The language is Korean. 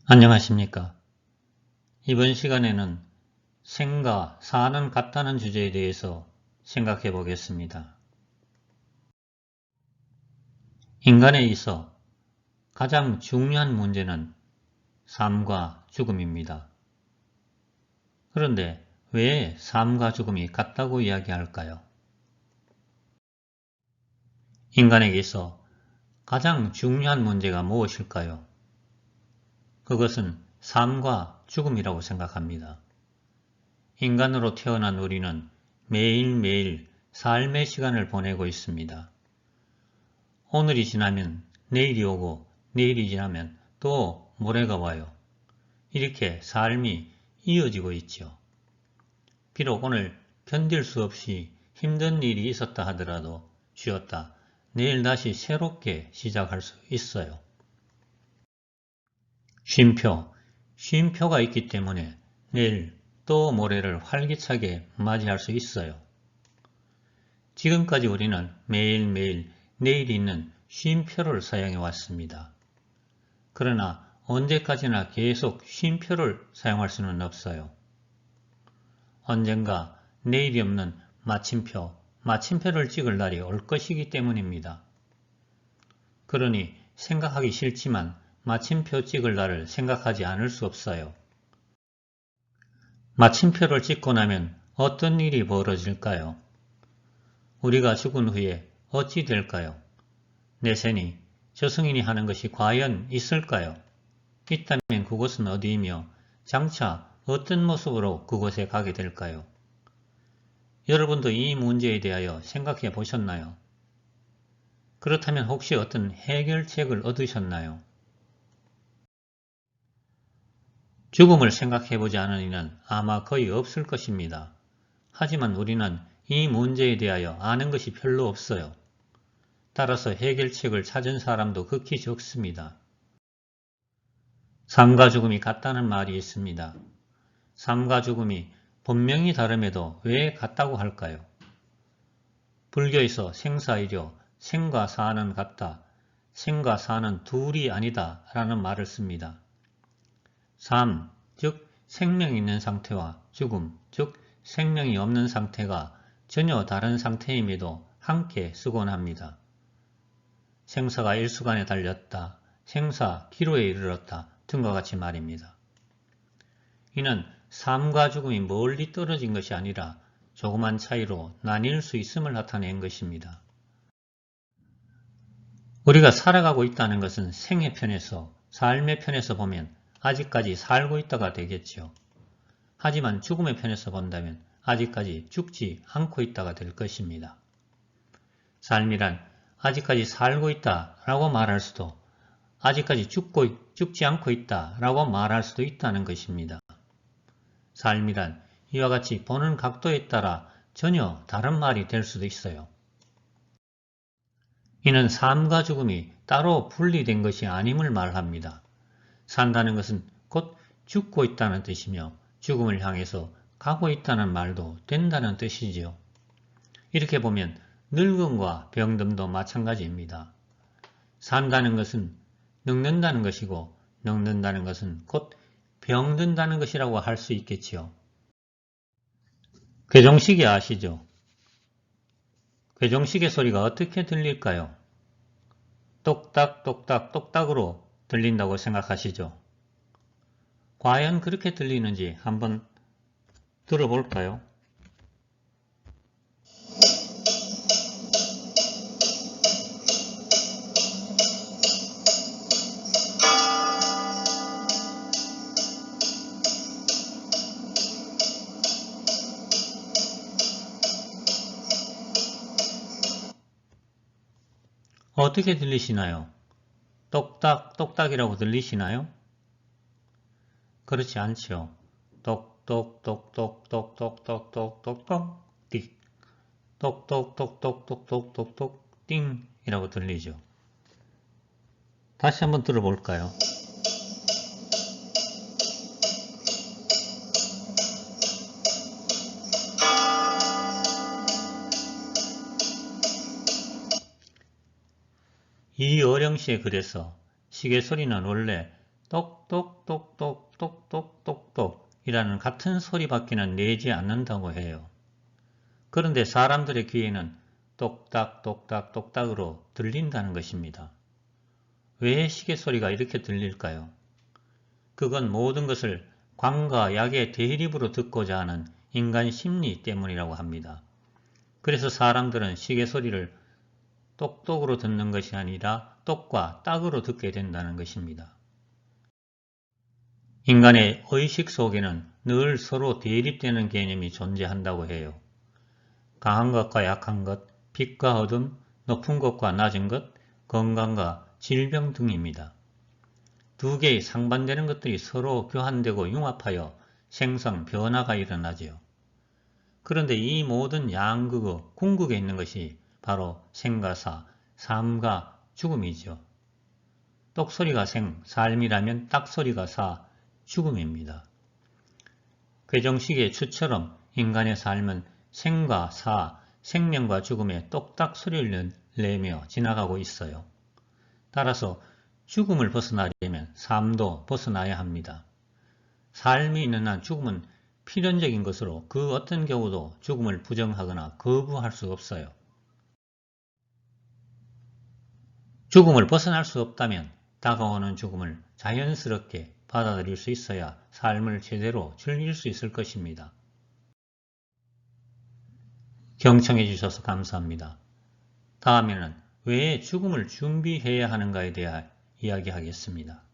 안녕하십니까. 이번 시간에는 생과 사는 같다는 주제에 대해서 생각해 보겠습니다. 인간에 있어 가장 중요한 문제는 삶과 죽음입니다. 그런데 왜 삶과 죽음이 같다고 이야기할까요? 인간에게 있어 가장 중요한 문제가 무엇일까요? 그것은 삶과 죽음이라고 생각합니다. 인간으로 태어난 우리는 매일매일 삶의 시간을 보내고 있습니다. 오늘이 지나면 내일이 오고 내일이 지나면 또 모레가 와요. 이렇게 삶이 이어지고 있죠. 비록 오늘 견딜 수 없이 힘든 일이 있었다 하더라도 쉬었다. 내일 다시 새롭게 시작할 수 있어요. 쉼표가 있기 때문에 내일 또 모레를 활기차게 맞이할 수 있어요. 지금까지 우리는 매일매일 내일이 있는 쉼표를 사용해 왔습니다. 그러나 언제까지나 계속 쉼표를 사용할 수는 없어요. 언젠가 내일이 없는 마침표를 찍을 날이 올 것이기 때문입니다. 그러니 생각하기 싫지만 마침표 찍을 날을 생각하지 않을 수 없어요. 마침표를 찍고 나면 어떤 일이 벌어질까요? 우리가 죽은 후에 어찌 될까요? 내세니 저승인이 하는 것이 과연 있을까요? 있다면 그곳은 어디이며 장차 어떤 모습으로 그곳에 가게 될까요? 여러분도 이 문제에 대하여 생각해 보셨나요? 그렇다면 혹시 어떤 해결책을 얻으셨나요? 죽음을 생각해 보지 않은 이는 아마 거의 없을 것입니다. 하지만 우리는 이 문제에 대하여 아는 것이 별로 없어요. 따라서 해결책을 찾은 사람도 극히 적습니다. 삶과 죽음이 같다는 말이 있습니다. 삶과 죽음이 본명이 다름에도 왜 같다고 할까요? 불교에서 생사이료, 생과 사는 같다, 생과 사는 둘이 아니다 라는 말을 씁니다. 삶, 즉 생명이 있는 상태와 죽음, 즉 생명이 없는 상태가 전혀 다른 상태임에도 함께 쓰곤 합니다. 생사가 일수간에 달렸다, 생사 기로에 이르렀다 등과 같이 말입니다. 이는 삶과 죽음이 멀리 떨어진 것이 아니라 조그만 차이로 나뉠 수 있음을 나타낸 것입니다. 우리가 살아가고 있다는 것은 생의 편에서, 삶의 편에서 보면 아직까지 살고 있다가 되겠죠. 하지만 죽음의 편에서 본다면 아직까지 죽지 않고 있다가 될 것입니다. 삶이란 아직까지 살고 있다라고 말할 수도, 아직까지 죽지 않고 있다라고 말할 수도 있다는 것입니다. 삶이란 이와 같이 보는 각도에 따라 전혀 다른 말이 될 수도 있어요. 이는 삶과 죽음이 따로 분리된 것이 아님을 말합니다. 산다는 것은 곧 죽고 있다는 뜻이며 죽음을 향해서 가고 있다는 말도 된다는 뜻이지요. 이렇게 보면 늙음과 병듦도 마찬가지입니다. 산다는 것은 늙는다는 것이고 늙는다는 것은 곧 병든다는 것이라고 할 수 있겠지요. 괴종시계 아시죠? 괴종시계 소리가 어떻게 들릴까요? 똑딱 똑딱 똑딱으로 들린다고 생각하시죠? 과연 그렇게 들리는지 한번 들어볼까요? 어떻게 들리시나요? 똑딱 똑딱이라고 들리시나요? 그렇지 않지요. 똑똑똑똑똑똑똑똑똑똑 띡 똑똑똑똑똑똑똑똑 띵 이라고 들리죠. 다시 한번 들어볼까요? 이 어령시의 글에서 시계 소리는 원래 똑똑똑똑똑똑똑 이라는 같은 소리밖에는 내지 않는다고 해요. 그런데 사람들의 귀에는 똑딱똑딱똑딱으로 들린다는 것입니다. 왜 시계 소리가 이렇게 들릴까요? 그건 모든 것을 광과 약의 대립으로 듣고자 하는 인간 심리 때문이라고 합니다. 그래서 사람들은 시계 소리를 똑똑으로 듣는 것이 아니라 똑과 딱으로 듣게 된다는 것입니다. 인간의 의식 속에는 늘 서로 대립되는 개념이 존재한다고 해요. 강한 것과 약한 것, 빛과 어둠, 높은 것과 낮은 것, 건강과 질병 등입니다. 두 개의 상반되는 것들이 서로 교환되고 융합하여 생성, 변화가 일어나지요. 그런데 이 모든 양극의 궁극에 있는 것이 바로 생과 사, 삶과 죽음이죠. 똑소리가 생, 삶이라면 딱소리가 사, 죽음입니다. 괴정식의 추처럼 인간의 삶은 생과 사, 생명과 죽음의 똑딱 소리를 내며 지나가고 있어요. 따라서 죽음을 벗어나려면 삶도 벗어나야 합니다. 삶이 있는 한 죽음은 필연적인 것으로 그 어떤 경우도 죽음을 부정하거나 거부할 수 없어요. 죽음을 벗어날 수 없다면 다가오는 죽음을 자연스럽게 받아들일 수 있어야 삶을 제대로 즐길 수 있을 것입니다. 경청해 주셔서 감사합니다. 다음에는 왜 죽음을 준비해야 하는가에 대해 이야기하겠습니다.